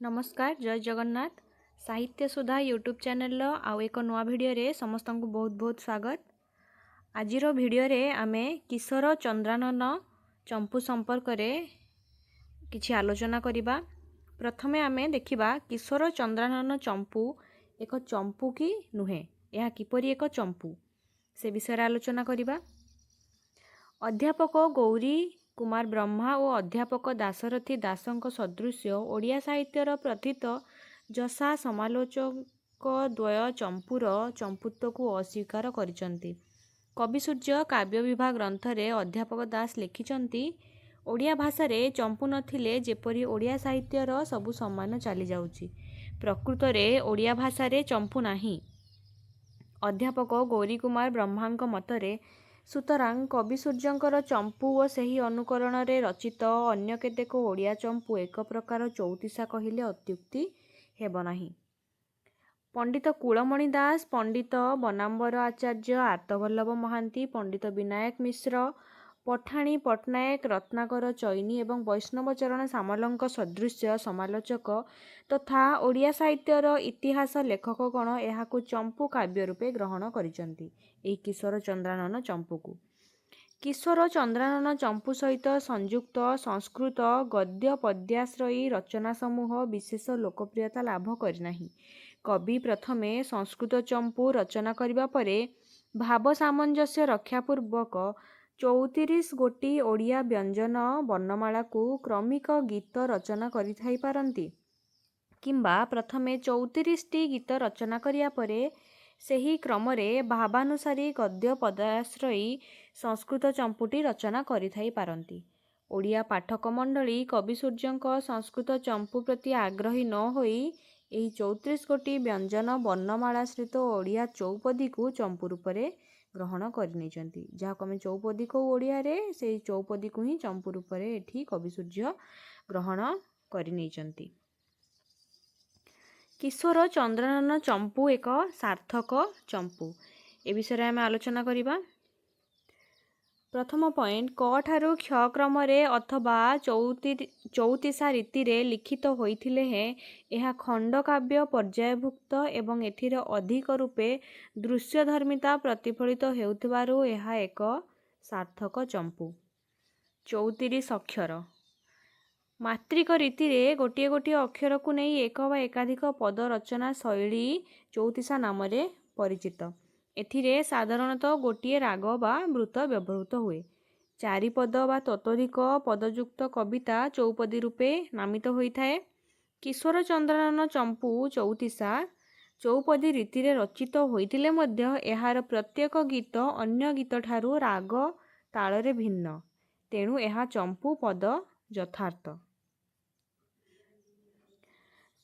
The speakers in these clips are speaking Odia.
नमस्कार जय जगन्नाथ साहित्य सुधा यूट्यूब चैनल आउ एक नुआ भिडियो रे समस्त को बहुत बहुत स्वागत। आजिर भिडियो रे आमे किशोर चंद्रानन चंपू संपर्क रे किछि आलोचना करिबा। प्रथमे आमे देखिबा किशोर चंद्रानन चंपू एक चंपू कि नुहे, यह किपरि एक चंपू से विषय आलोचना करिबा। अध्यापक गौरी कुमार ब्रह्मा और अध्यापक दाशरथी दासଙ୍କ सदृश्य ओडिया साहित्यर प्रथित जसा समालोचक द्वय चंपूर चंपूत्व को अस्वीकार करिसंती। कवि सूर्य काव्य विभाग ग्रंथ रे अध्यापक दास लिखिसंती ओडिया भाषा रे चंपू नथिले जेपरि ओडिया साहित्यर सबु सम्मान चली जाउची, प्रकृत रे ओडिया भाषा रे चंपू नाही। अध्यापक गौरी कुमार ब्रह्मांक मतरे सुतरां कवि सूर्यंकर चंपू और सही अनुकरण रे रचित अन्य केतेक ओडिया चंपू एक प्रकार चौतीसा कहिले अत्युक्ति हेब नाही। पंडित कुलमणि दास, पंडित बनाम्बर आचार्य, आर्तवल्लभ महांती, पंडित विनायक मिश्र, पठाणी पट्टनायक, रत्नाकर चैनी एवं वैष्णव चरण सामलଙ୍କ सदृश्य समालोचक तथा ओडिया साहित्यर इतिहास लेखकगण एहाकु चंपू काव्य रूपे ग्रहण करिसंती। एही किशोर चंद्रानन चंपू को किशोर चंद्रानन चंपू सहित संयुक्त संस्कृत गद्य पद्याश्रयी रचना समूह विशेष लोकप्रियता लाभ करनाही। कवि प्रथमे संस्कृत चंपू रचना करिबा परे भाव सामंजस्य रक्षापूर्वक 34 गोटी ओडिया व्यंजन वर्णमाला को क्रमिक गीत रचना करिथाई पारंती, किंबा प्रथमे 34 टी गीत रचना करिया परे सेही क्रमरे भावानुसारी गद्य पदाश्रयी संस्कृत चंपूटी रचना करिथाई पारंती। ओडिया पाठक मंडली कवि सूर्यंक संस्कृत चंपू प्रति आग्रही न होई एही 34 गोटी व्यंजन वर्णमालाश्रित ओडिया चौपदी को चंपू रूपरे ग्रहण करनेचंती। जहाँ आमे चौपदी को ओडिया रे से चौपदी को ही चंपू रूपरे एठी कवि सूर्य ग्रहण करनेचंती। किशोर चंद्रानन चंपू एक सार्थक चंपू ए विषय आमे आलोचना करिबा। प्रथम पॉइंट क ठारू क्ष क्रम रे अथवा चौतीसा रीति रे लिखित होइथिले हे एहा खंडकाव्य पर्यायभुक्त एवं एथिरे अधिक रूपे दृश्य धर्मिता प्रतिफलित हेउथिबारु एहा एक सार्थक चंपू। 34 अक्षर मात्रिक रीति रे गोटिए गोटिए अक्षर को नहीं एक वा एकाधिक पद रचना शैली चौतीसा नाम रे परिचित। एथिरे साधारणतः गोटिए राग बा वृत्त व्यवहृत हुए। चारिपद बा ततोधिक पदयुक्त कविता चौपदी रूपे नामित होइथाए। किशोर चंद्रानन चंपू चौतीसा चौपदी रीति रे रचित होइथिले मध्य एहार प्रत्येक गीत अन्य गीत ठारू राग ताल रे भिन्न, तेणु एहा चंपू पद यथार्थ।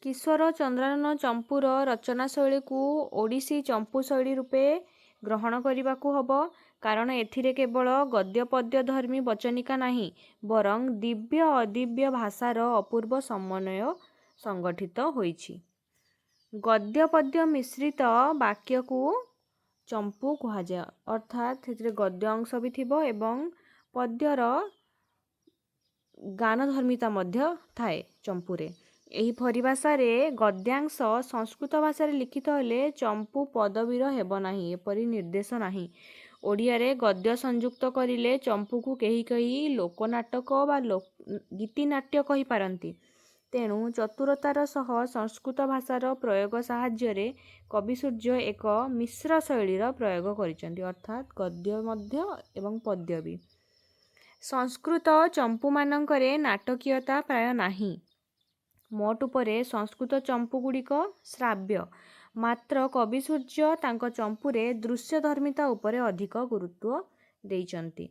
किशोर चंद्रानन चंपूर रचना शैली को ओडिसी चंपू शैली रूपे ग्रहण करने हब, कारण एथिरे केवल गद्य पद्य धर्मी वचनिका नहीं बरं दिव्य अदिव्य भाषार अपूर्व समन्वय संगठित होइछि। गद्य पद्य मिश्रित वाक्य को चंपू कहा जाय, अर्थात एथिरे गद्य अंश भी थिबो एवं पद्यर गान धर्मिता मध्य थाए चंपूरे। एही परिभाषा रे गद्यांश संस्कृत भाषा रे लिखित हेले चंपू पदवीर हेब नाही, एपरि निर्देश नाही। ओडिया रे गद्य संयुक्त करिले चंपू को केही कही लोकनाटक बा गीतिनाट्य कहि पारंती। तेणु चतुरतार सह संस्कृत भाषार प्रयोग साहाय्य रे कवि सूर्य एक मिश्र शैलीर प्रयोग करिसंती, अर्थात गद्य मध्य एवं पद्य भी। संस्कृत चंपू मानकरे नाटकीयता प्राय नाही। मोट उपरे संस्कृत चंपू गुड़िक श्राव्य, मात्र कवि सूर्य तांको चंपूरे दृश्य धर्मिता उपरे अधिक गुरुत्व देइचंती।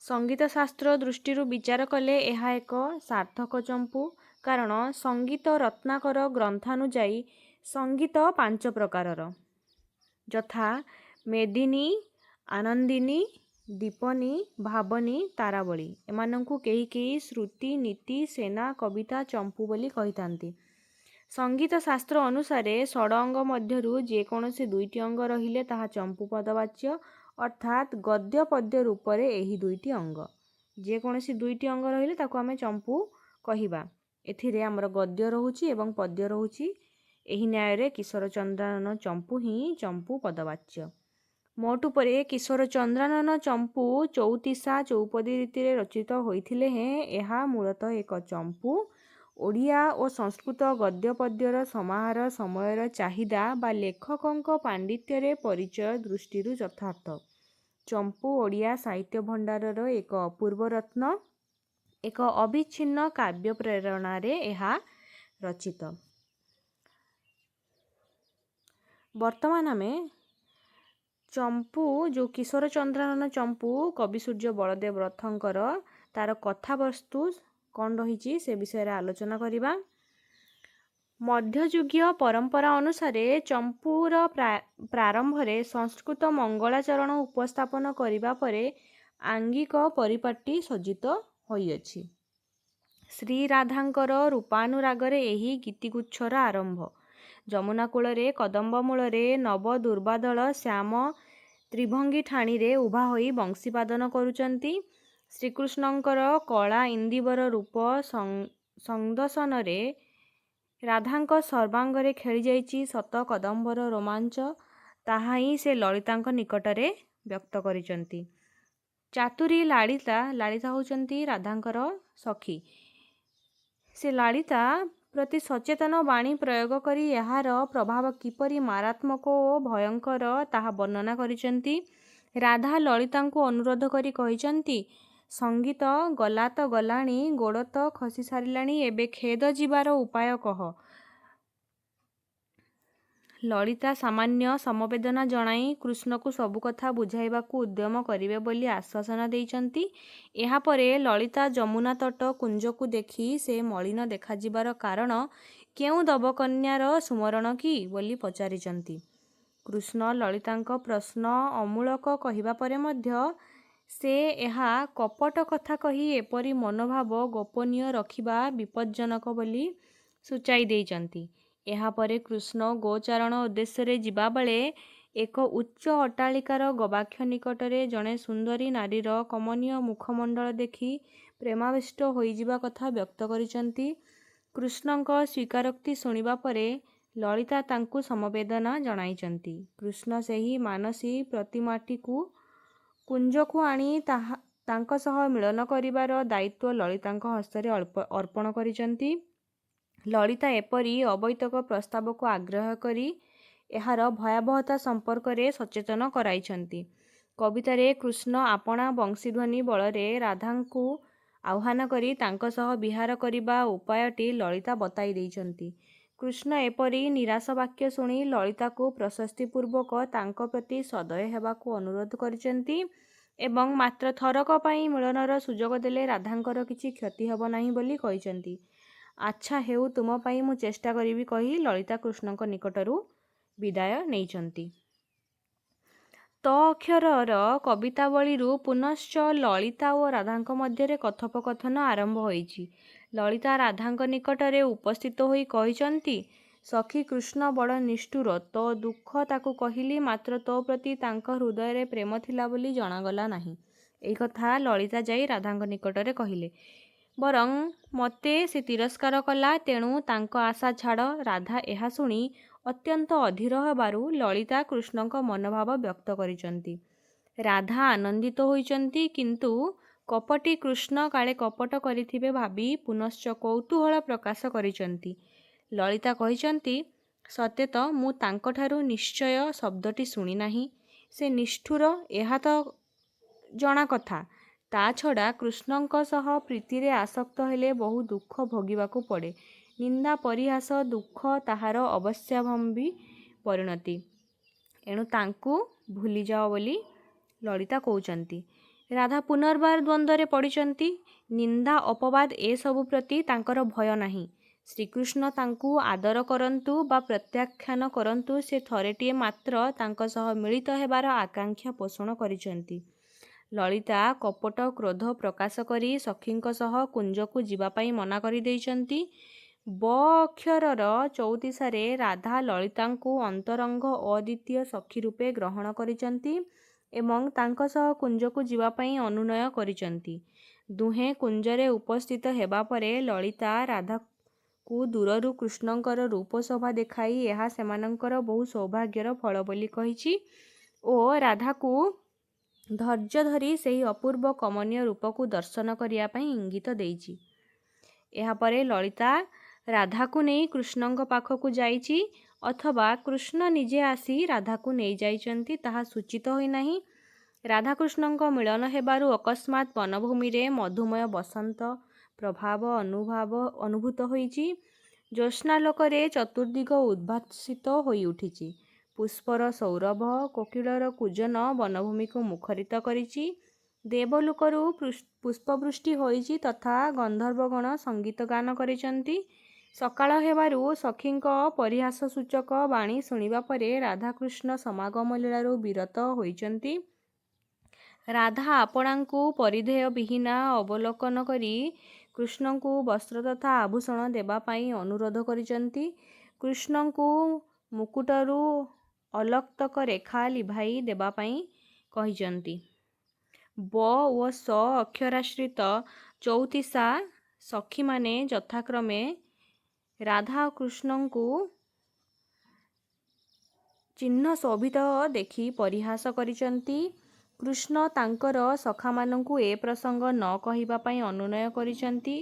संगीत शास्त्र दृष्टि विचार कले एहा एक सार्थक चंपू, कारण संगीत रत्नाकर ग्रंथानुजाई संगीत 5 प्रकारर, यथा मेदिनी, आनंदिनी, दीपनी, भावनी, तारावली। एमानंकु केही केही श्रुति, नीति, सेना, कविता चंपू बोली कहितांती। संगीत शास्त्र अनुसारे षड अंग मध्यरु जेकोनोसी 2टी अंग रहिले ताहा चंपू पदवाच्य, अर्थात गद्य पद्य रूपरे एही 2टी अंग जेकोनोसी 2टी अंग रहिले ताकु आमे चंपू कहिबा। ଏଥିରେ ଆମର ଗଦ୍ୟ ରହୁଛି ଏବଂ ପଦ୍ୟ ରହୁଛି। ଏହି ନ୍ୟାୟରେ କିଶୋର ଚନ୍ଦ୍ରାନନ ଚମ୍ପୁ ହିଁ ଚମ୍ପୁ ପଦବାଚ୍ୟ। ମୋଟ ଉପରେ କିଶୋର ଚନ୍ଦ୍ରାନନ ଚମ୍ପୁ ଚଉତିଶା ଚୌପଦୀ ରୀତିରେ ରଚିତ ହୋଇଥିଲେ ହେଁ ଏହା ମୂଳତଃ ଏକ ଚମ୍ପୁ। ଓଡ଼ିଆ ଓ ସଂସ୍କୃତ ଗଦ୍ୟ ପଦ୍ୟର ସମାହାର ସମୟର ଚାହିଦା ବା ଲେଖକଙ୍କ ପାଣ୍ଡିତ୍ୟରେ ପରିଚୟ ଦୃଷ୍ଟିରୁ ଯଥାର୍ଥ। ଚମ୍ପୁ ଓଡ଼ିଆ ସାହିତ୍ୟ ଭଣ୍ଡାରର ଏକ ଅପୂର୍ବ ରତ୍ନ। ଏକ ଅବିଚ୍ଛିନ୍ନ କାବ୍ୟ ପ୍ରେରଣାରେ ଏହା ରଚିତ। ବର୍ତ୍ତମାନ ଆମେ ଚମ୍ପୁ ଯେଉଁ କିଶୋର ଚନ୍ଦ୍ରାନନ ଚମ୍ପୁ କବି ସୂର୍ଯ୍ୟ ବଳଦେବ ରଥଙ୍କର ତାର କଥାବସ୍ତୁ କ'ଣ ରହିଛି ସେ ବିଷୟରେ ଆଲୋଚନା କରିବା। ମଧ୍ୟଯୁଗୀୟ ପରମ୍ପରା ଅନୁସାରେ ଚମ୍ପୁର ପ୍ରାରମ୍ଭରେ ସଂସ୍କୃତ ମଙ୍ଗଳାଚରଣ ଉପସ୍ଥାପନ କରିବା ପରେ ଆଙ୍ଗିକ ପରିପାଟି ସଜ୍ଜିତ ହୋଇଅଛି। ଶ୍ରୀରାଧାଙ୍କର ରୂପାନୁରାଗରେ ଏହି ଗୀତିଗୁଚ୍ଛର ଆରମ୍ଭ। ଯମୁନା କୂଳରେ କଦମ୍ବ ମୂଳରେ ନବ ଦୁର୍ବାଦଳ ଶ୍ୟାମ ତ୍ରିଭଙ୍ଗୀ ଠାଣିରେ ଉଭା ହୋଇ ବଂଶୀବାଦନ କରୁଛନ୍ତି। ଶ୍ରୀକୃଷ୍ଣଙ୍କର କଳା ଇନ୍ଦିବର ରୂପ ସଂଦର୍ଶନରେ ରାଧାଙ୍କ ସର୍ବାଙ୍ଗରେ ଖେଳିଯାଇଛି ସତ କଦମ୍ବର ରୋମାଞ୍ଚ। ତାହା ହିଁ ସେ ଲଳିତାଙ୍କ ନିକଟରେ ବ୍ୟକ୍ତ କରିଛନ୍ତି। ଚାତୁରୀ ଲାଳିତା ହେଉଛନ୍ତି ରାଧାଙ୍କର ସଖୀ। ସେ ଲଳିତା ପ୍ରତି ସଚେତନ ବାଣୀ ପ୍ରୟୋଗ କରି ଏହାର ପ୍ରଭାବ କିପରି ମାରାତ୍ମକ ଓ ଭୟଙ୍କର ତାହା ବର୍ଣ୍ଣନା କରିଛନ୍ତି। ରାଧା ଲଳିତାଙ୍କୁ ଅନୁରୋଧ କରି କହିଛନ୍ତି, ସଙ୍ଗୀତ ଗଲା ତ ଗଲାଣି, ଗୋଡ଼ ତ ଖସି ସାରିଲାଣି, ଏବେ ଖେଦ ଯିବାର ଉପାୟ କହ। ଲଳିତା ସାମାନ୍ୟ ସମବେଦନା ଜଣାଇ କୃଷ୍ଣକୁ ସବୁ କଥା ବୁଝାଇବାକୁ ଉଦ୍ୟମ କରିବେ ବୋଲି ଆଶ୍ୱାସନା ଦେଇଛନ୍ତି। ଏହାପରେ ଲଳିତା ଯମୁନା ତଟ କୁଞ୍ଜକୁ ଦେଖି ସେ ମଳିନ ଦେଖାଯିବାର କାରଣ କେଉଁ ଦବକନ୍ୟାର ସୁମରଣ କି ବୋଲି ପଚାରିଛନ୍ତି। କୃଷ୍ଣ ଲଳିତାଙ୍କ ପ୍ରଶ୍ନ ଅମୂଳକ କହିବା ପରେ ମଧ୍ୟ ସେ ଏହା କପଟ କଥା କହି ଏପରି ମନୋଭାବ ଗୋପନୀୟ ରଖିବା ବିପଜ୍ଜନକ ବୋଲି ସୂଚାଇ ଦେଇଛନ୍ତି। ଏହାପରେ କୃଷ୍ଣ ଗୋଚାରଣ ଉଦ୍ଦେଶ୍ୟରେ ଯିବାବେଳେ ଏକ ଉଚ୍ଚ ଅଟ୍ଟାଳିକାର ଗବାକ୍ଷ ନିକଟରେ ଜଣେ ସୁନ୍ଦରୀ ନାରୀର କମନୀୟ ମୁଖମଣ୍ଡଳ ଦେଖି ପ୍ରେମାବିଷ୍ଟ ହୋଇଯିବା କଥା ବ୍ୟକ୍ତ କରିଛନ୍ତି। କୃଷ୍ଣଙ୍କ ସ୍ୱୀକାରୋକ୍ତି ଶୁଣିବା ପରେ ଲଳିତା ତାଙ୍କୁ ସମବେଦନା ଜଣାଇଛନ୍ତି। କୃଷ୍ଣ ସେହି ମାନସୀ ପ୍ରତିମାଟିକୁ କୁଞ୍ଜକୁ ଆଣି ତାଙ୍କ ସହ ମିଳନ କରିବାର ଦାୟିତ୍ୱ ଲଳିତାଙ୍କ ହସ୍ତରେ ଅର୍ପଣ କରିଛନ୍ତି। ଲଳିତା ଏପରି ଅବୈତକ ପ୍ରସ୍ତାବକୁ ଆଗ୍ରହ କରି ଏହାର ଭୟାବହତା ସମ୍ପର୍କରେ ସଚେତନ କରାଇଛନ୍ତି। କବିତାରେ କୃଷ୍ଣ ଆପଣା ବଂଶୀଧ୍ୱନି ବଳରେ ରାଧାଙ୍କୁ ଆହ୍ୱାନ କରି ତାଙ୍କ ସହ ବିହାର କରିବା ଉପାୟଟି ଲଳିତା ବତାଇ ଦେଇଛନ୍ତି। କୃଷ୍ଣ ଏପରି ନିରାଶ ବାକ୍ୟ ଶୁଣି ଲଳିତାକୁ ପ୍ରଶସ୍ତିପୂର୍ବକ ତାଙ୍କ ପ୍ରତି ସଦୟ ହେବାକୁ ଅନୁରୋଧ କରିଛନ୍ତି ଏବଂ ମାତ୍ର ଥରକ ପାଇଁ ମିଳନର ସୁଯୋଗ ଦେଲେ ରାଧାଙ୍କର କିଛି କ୍ଷତି ହେବ ନାହିଁ ବୋଲି କହିଛନ୍ତି। ଆଚ୍ଛା ହେଉ, ତୁମ ପାଇଁ ମୁଁ ଚେଷ୍ଟା କରିବି କହି ଲଳିତା କୃଷ୍ଣଙ୍କ ନିକଟରୁ ବିଦାୟ ନେଇଛନ୍ତି। ତ ଅକ୍ଷରର କବିତାବଳୀରୁ ପୁନଶ୍ଚ ଲଳିତା ଓ ରାଧାଙ୍କ ମଧ୍ୟରେ କଥୋପକଥନ ଆରମ୍ଭ ହୋଇଛି। ଲଳିତା ରାଧାଙ୍କ ନିକଟରେ ଉପସ୍ଥିତ ହୋଇ କହିଛନ୍ତି, ସଖୀ କୃଷ୍ଣ ବଡ଼ ନିଷ୍ଠୁର, ତୋ ଦୁଃଖ ତାକୁ କହିଲି, ମାତ୍ର ତୋ ପ୍ରତି ତାଙ୍କ ହୃଦୟରେ ପ୍ରେମ ଥିଲା ବୋଲି ଜଣାଗଲା ନାହିଁ। ଏହି କଥା ଲଳିତା ଯାଇ ରାଧାଙ୍କ ନିକଟରେ କହିଲେ। ବରଂ ମୋତେ ସେ ତିରସ୍କାର କଲା, ତେଣୁ ତାଙ୍କ ଆଶା ଛାଡ଼। ରାଧା ଏହା ଶୁଣି ଅତ୍ୟନ୍ତ ଅଧୀର ହେବାରୁ ଲଳିତା କୃଷ୍ଣଙ୍କ ମନୋଭାବ ବ୍ୟକ୍ତ କରିଛନ୍ତି। ରାଧା ଆନନ୍ଦିତ ହୋଇଛନ୍ତି, କିନ୍ତୁ କପଟୀ କୃଷ୍ଣ କାଳେ କପଟ କରିଥିବେ ଭାବି ପୁନଶ୍ଚ କୌତୂହଳ ପ୍ରକାଶ କରିଛନ୍ତି। ଲଳିତା କହିଛନ୍ତି, ସତେ ତ ମୁଁ ତାଙ୍କଠାରୁ ନିଶ୍ଚୟ ଶବ୍ଦଟି ଶୁଣି ନାହିଁ। ସେ ନିଷ୍ଠୁର ଏହା ତ ଜଣା କଥା। ତା ଛଡ଼ା କୃଷ୍ଣଙ୍କ ସହ ପ୍ରୀତିରେ ଆସକ୍ତ ହେଲେ ବହୁ ଦୁଃଖ ଭୋଗିବାକୁ ପଡ଼େ। ନିନ୍ଦା ପରିହାସ ଦୁଃଖ ତାହାର ଅବଶ୍ୟାମ୍ଭାବୀ ପରିଣତି। ଏଣୁ ତାଙ୍କୁ ଭୁଲିଯାଅ ବୋଲି ଲଳିତା କହୁଛନ୍ତି। ରାଧା ପୁନର୍ବାର ଦ୍ୱନ୍ଦ୍ୱରେ ପଡ଼ିଛନ୍ତି। ନିନ୍ଦା ଅପବାଦ ଏସବୁ ପ୍ରତି ତାଙ୍କର ଭୟ ନାହିଁ। ଶ୍ରୀକୃଷ୍ଣ ତାଙ୍କୁ ଆଦର କରନ୍ତୁ ବା ପ୍ରତ୍ୟାଖ୍ୟାନ କରନ୍ତୁ, ସେ ଥରେଟିଏ ମାତ୍ର ତାଙ୍କ ସହ ମିଳିତ ହେବାର ଆକାଙ୍କ୍ଷା ପୋଷଣ କରିଛନ୍ତି। ଲଳିତା କପଟ କ୍ରୋଧ ପ୍ରକାଶ କରି ସଖୀଙ୍କ ସହ କୁଞ୍ଜକୁ ଯିବା ପାଇଁ ମନା କରିଦେଇଛନ୍ତି। ବ ଅକ୍ଷରର ଚଉତିଶାରେ ରାଧା ଲଳିତାଙ୍କୁ ଅନ୍ତରଙ୍ଗ ଅଦ୍ୱିତୀୟ ସଖୀ ରୂପେ ଗ୍ରହଣ କରିଛନ୍ତି ଏବଂ ତାଙ୍କ ସହ କୁଞ୍ଜକୁ ଯିବା ପାଇଁ ଅନୁନୟ କରିଛନ୍ତି। ଦୁହେଁ କୁଞ୍ଜରେ ଉପସ୍ଥିତ ହେବା ପରେ ଲଳିତା को दूरରୁ कृष्णଙ୍କର रूप शोभा देखाई ଏହା ସେମାନଙ୍କର ବହୁ ସୌଭାଗ୍ୟର ଫଳ ବୋଲି କହିଛି ଓ ରାଧାକୁ ଧୈର୍ଯ୍ୟ ଧରି ସେହି ଅପୂର୍ବ କମନୀୟ ରୂପକୁ ଦର୍ଶନ କରିବା ପାଇଁ ଇଙ୍ଗିତ ଦେଇଛି। ଏହାପରେ ଲଳିତା ରାଧାକୁ ନେଇ କୃଷ୍ଣଙ୍କ ପାଖକୁ ଯାଇଛି ଅଥବା କୃଷ୍ଣ ନିଜେ ଆସି ରାଧାକୁ ନେଇଯାଇଛନ୍ତି ତାହା ସୂଚିତ ହୋଇନାହିଁ। ରାଧାକୃଷ୍ଣଙ୍କ ମିଳନ ହେବାରୁ ଅକସ୍ମାତ୍ ବନଭୂମିରେ ମଧୁମୟ ବସନ୍ତ ପ୍ରଭାବ ଅନୁଭୂତ ହୋଇଛି। ଜ୍ୟୋତ୍ସ୍ନାଲୋକରେ ଚତୁର୍ଦିଗ ଉଦ୍ଭାସିତ ହୋଇଉଠିଛି। ପୁଷ୍ପର ସୌରଭ କୋକିଳର କୂଜନ ବନଭୂମିକୁ ମୁଖରିତ କରିଛି। ଦେବଲୋକରୁ ପୁଷ୍ପବୃଷ୍ଟି ହୋଇଛି ତଥା ଗନ୍ଧର୍ବଗଣ ସଙ୍ଗୀତ ଗାନ କରିଛନ୍ତି। ସକାଳ ହେବାରୁ ସଖୀଙ୍କ ପରିହାସସୂଚକ ବାଣୀ ଶୁଣିବା ପରେ ରାଧାକୃଷ୍ଣ ସମାଗମ ଲୀଳାରୁ ବିରତ ହୋଇଛନ୍ତି। ରାଧା ଆପଣାଙ୍କୁ ପରିଧେୟ ବିହୀନା ଅବଲୋକନ କରି କୃଷ୍ଣଙ୍କୁ ବସ୍ତ୍ର ତଥା ଆଭୂଷଣ ଦେବା ପାଇଁ ଅନୁରୋଧ କରିଛନ୍ତି। କୃଷ୍ଣଙ୍କୁ ମୁକୁଟରୁ ଅଲକ୍ତକ ରେଖା ଲିଭାଇ ଦେବା ପାଇଁ କହିଛନ୍ତି। ବ ଓ ସ ଅକ୍ଷରାଶ୍ରିତ 34 ସଖୀମାନେ ଯଥାକ୍ରମେ ରାଧା ଓ କୃଷ୍ଣଙ୍କୁ ଚିହ୍ନ ଶୋଭିତ ଦେଖି ପରିହାସ କରିଛନ୍ତି। କୃଷ୍ଣ ତାଙ୍କର ସଖାମାନଙ୍କୁ ଏ ପ୍ରସଙ୍ଗ ନ କହିବା ପାଇଁ ଅନୁନୟ କରିଛନ୍ତି।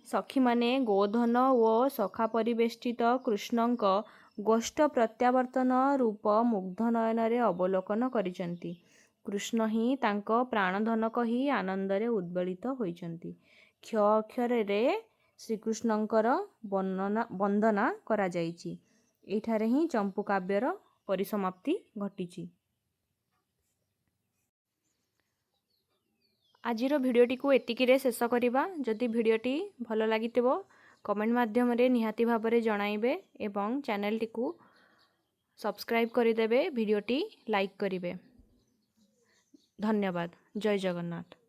ସଖୀମାନେ ଗୋଧନ ଓ ସଖା ପରିବେଷ୍ଟିତ କୃଷ୍ଣଙ୍କ ଗୋଷ୍ଠ ପ୍ରତ୍ୟାବର୍ତ୍ତନ ରୂପ ମୁଗ୍ଧ ନୟନରେ ଅବଲୋକନ କରିଛନ୍ତି। କୃଷ୍ଣ ହିଁ ତାଙ୍କ ପ୍ରାଣଧନ କହି ଆନନ୍ଦରେ ଉଦ୍ବେଳିତ ହୋଇଛନ୍ତି। କ୍ଷ ଅକ୍ଷରରେ ଶ୍ରୀକୃଷ୍ଣଙ୍କର ବନ୍ଦନା କରାଯାଇଛି। ଏଠାରେ ହିଁ ଚମ୍ପୁ କାବ୍ୟର ପରିସମାପ୍ତି ଘଟିଛି। ଆଜିର ଭିଡ଼ିଓଟିକୁ ଏତିକିରେ ଶେଷ କରିବା। ଯଦି ଭିଡ଼ିଓଟି ଭଲ ଲାଗିଥିବ କମେଣ୍ଟ ମାଧ୍ୟମରେ ନିହାତି ଭାବରେ ଜଣାଇବେ ଏବଂ ଚ୍ୟାନେଲଟିକୁ ସବସ୍କ୍ରାଇବ୍ କରିଦେବେ, ଭିଡ଼ିଓଟି ଲାଇକ୍ କରିବେ। ଧନ୍ୟବାଦ। ଜୟ ଜଗନ୍ନାଥ।